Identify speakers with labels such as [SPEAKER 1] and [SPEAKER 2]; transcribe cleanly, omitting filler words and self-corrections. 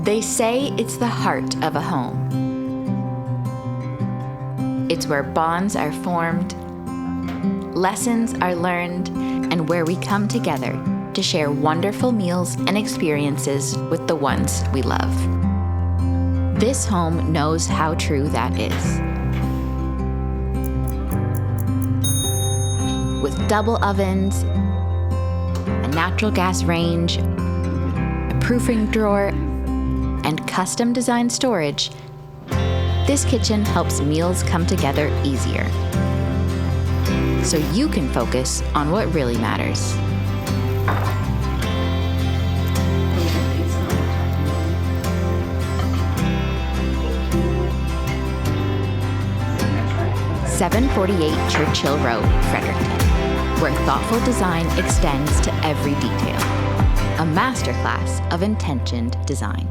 [SPEAKER 1] They say it's the heart of a home. It's where bonds are formed, lessons are learned, and where we come together to share wonderful meals and experiences with the ones we love. This home knows how true that is. With double ovens, a natural gas range, a proofing drawer, and custom designed storage, this kitchen helps meals come together easier. So you can focus on what really matters. (748) Churchill Row, Fredericton, where thoughtful design extends to every detail. A masterclass of intentioned design.